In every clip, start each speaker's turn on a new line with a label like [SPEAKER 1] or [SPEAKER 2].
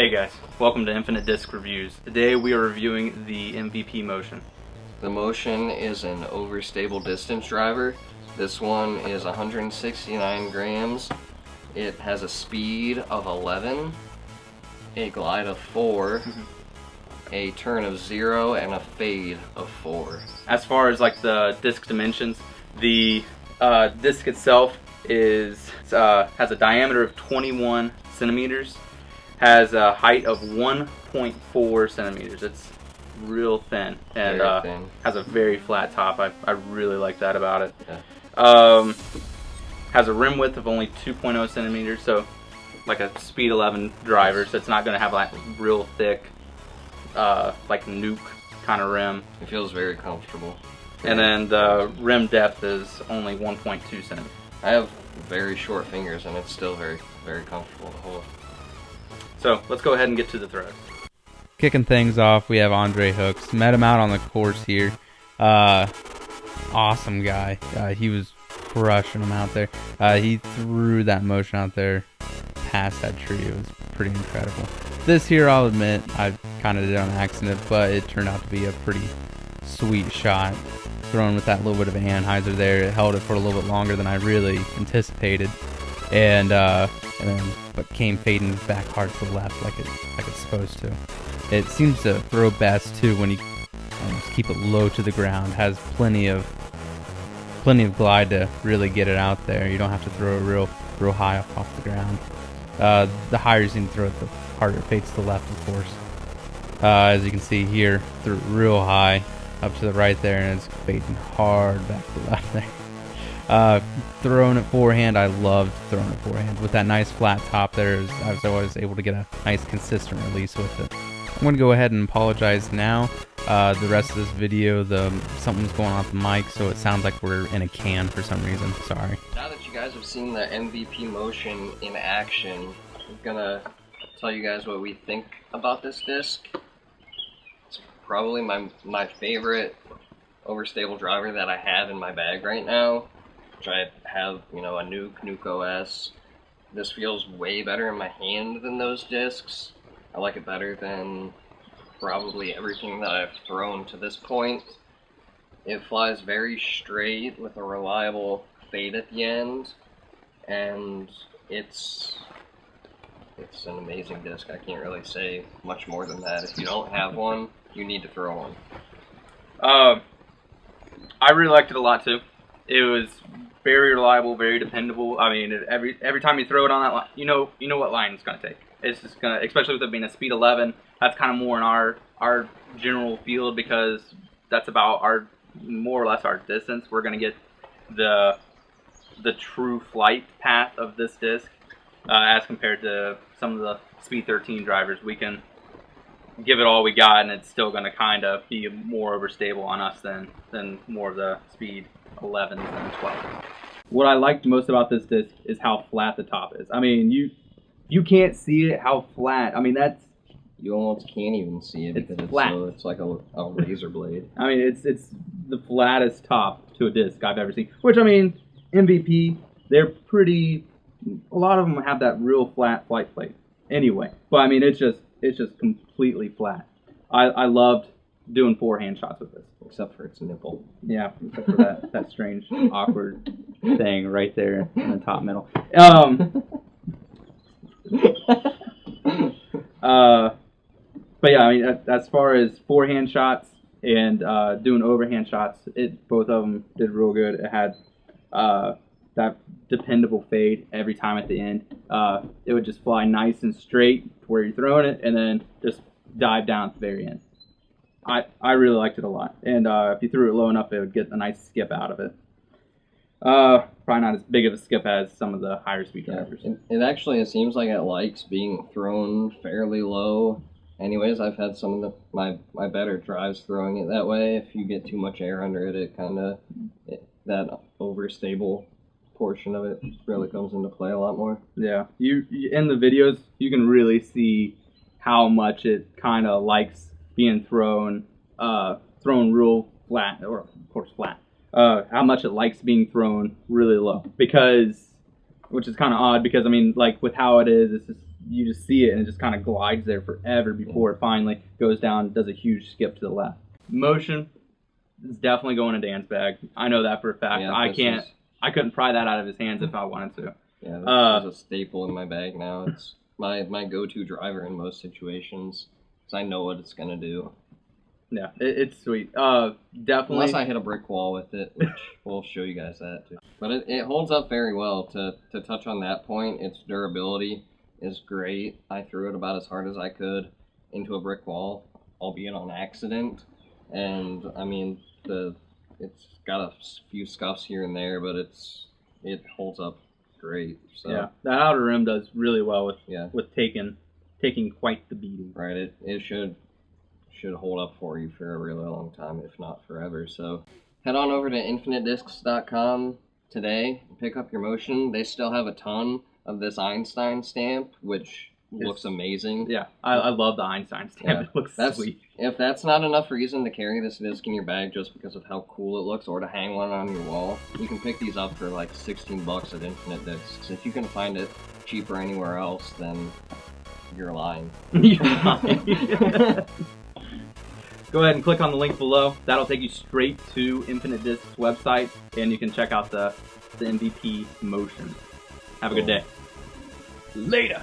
[SPEAKER 1] Hey guys, welcome to Infinite Disc Reviews. Today we are reviewing the MVP Motion.
[SPEAKER 2] The Motion is an overstable distance driver. This one is 169 grams. It has a speed of 11, a glide of 4, a turn of 0, and a fade of 4.
[SPEAKER 1] As far as like the disc dimensions, the disc itself has a diameter of 21 centimeters. Has a height of 1.4 centimeters. It's real thin and
[SPEAKER 2] thin.
[SPEAKER 1] Has a very flat top. I really like that about it.
[SPEAKER 2] Yeah.
[SPEAKER 1] Has a rim width of only 2.0 centimeters, so like a speed 11 driver, so it's not going to have like real thick like nuke kind of rim.
[SPEAKER 2] It feels very comfortable.
[SPEAKER 1] And then the rim depth is only 1.2 centimeters.
[SPEAKER 2] I have very short fingers and it's still very, very comfortable to hold.
[SPEAKER 1] So let's go ahead and get to the throws.
[SPEAKER 3] Kicking things off, we have Andre Hooks. Met him out on the course here. Awesome guy. He was crushing him out there. He threw that motion out there past that tree. It was pretty incredible. This here, I'll admit, I kind of did on accident, but it turned out to be a pretty sweet shot. Thrown with that little bit of Anheuser there. It held it for a little bit longer than I really anticipated. But came fading back hard to the left like it's supposed to. It seems to throw best too when you almost keep it low to the ground. Has plenty of glide to really get it out there. You don't have to throw it real high up off the ground. The higher you can throw it, the harder it fades to the left, of course. As you can see here, threw it real high up to the right there, and it's fading hard back to the left there. Throwing it forehand, I loved throwing it forehand. With that nice flat top there, I was always able to get a nice consistent release with it. I'm going to go ahead and apologize now. The rest of this video, something's going on with the mic, so it sounds like we're in a can for some reason. Sorry.
[SPEAKER 2] Now that you guys have seen the MVP Motion in action, I'm gonna tell you guys what we think about this disc. It's probably my favorite overstable driver that I have in my bag right now. I have, a Nuke OS. This feels way better in my hand than those discs. I like it better than probably everything that I've thrown to this point. It flies very straight with a reliable fade at the end, and it's an amazing disc. I can't really say much more than that. If you don't have one, you need to throw one.
[SPEAKER 1] I really liked it a lot too. It was very reliable, very dependable. I mean, every time you throw it on that line, you know what line it's gonna take. It's just gonna, especially with it being a speed 11. That's kind of more in our general field because that's about more or less our distance. We're gonna get the true flight path of this disc as compared to some of the speed 13 drivers. We can give it all we got, and it's still gonna kind of be more overstable on us than more of the speed 11s and 12s. What I liked most about this disc is how flat the top is. I mean, you can't see it how flat. I mean,
[SPEAKER 2] you almost can't even see it because it's like a razor blade.
[SPEAKER 1] I mean, it's the flattest top to a disc I've ever seen. Which, I mean, MVP, they're pretty. A lot of them have that real flat flight plate. Anyway, but I mean, it's just completely flat. I loved doing forehand shots with this.
[SPEAKER 2] Except for its nipple.
[SPEAKER 1] Yeah, except for that strange, awkward thing right there in the top middle. But yeah, I mean, as far as forehand shots and doing overhand shots, both of them did real good. It had that dependable fade every time at the end. It would just fly nice and straight to where you're throwing it, and then just dive down at the very end. I really liked it a lot, and if you threw it low enough, it would get a nice skip out of it. Probably not as big of a skip as some of the higher speed drivers.
[SPEAKER 2] It seems like it likes being thrown fairly low. Anyways, I've had some of my better drives throwing it that way. If you get too much air under it, that overstable portion of it really comes into play a lot more.
[SPEAKER 1] Yeah, you in the videos you can really see how much it kind of likes being thrown real flat, or of course flat. How much it likes being thrown really low, which is kind of odd because I mean, like with how it is, it's just you just see it and it just kind of glides there forever before it finally goes down, does a huge skip to the left. Motion is definitely going in Dan's bag. I know that for a fact.
[SPEAKER 2] Yeah,
[SPEAKER 1] I couldn't pry that out of his hands if I wanted to.
[SPEAKER 2] Yeah, this is a staple in my bag now. It's my go-to driver in most situations, because I know what it's gonna do.
[SPEAKER 1] Yeah, it's sweet. Definitely.
[SPEAKER 2] Unless I hit a brick wall with it, which we'll show you guys that too. But it holds up very well. To touch on that point, its durability is great. I threw it about as hard as I could into a brick wall, albeit on accident. And I mean, it's got a few scuffs here and there, but it holds up great. So
[SPEAKER 1] yeah, that outer rim does really well with taking quite the beating.
[SPEAKER 2] Right, it should hold up for you for a really long time, if not forever. So head on over to infinitediscs.com today and pick up your Motion. They still have a ton of this Einstein stamp, which looks amazing.
[SPEAKER 1] Yeah, I love the Einstein stamp.
[SPEAKER 2] Yeah,
[SPEAKER 1] it looks sweet.
[SPEAKER 2] If that's not enough reason to carry this disc in your bag just because of how cool it looks, or to hang one on your wall, you can pick these up for like $16 at Infinite Discs. If you can find it cheaper anywhere else, then you're lying.
[SPEAKER 1] You're lying. Go ahead and click on the link below. That'll take you straight to Infinite Discs' website, and you can check out the MVP Motion. Have a good day. Later,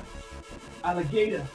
[SPEAKER 1] alligator.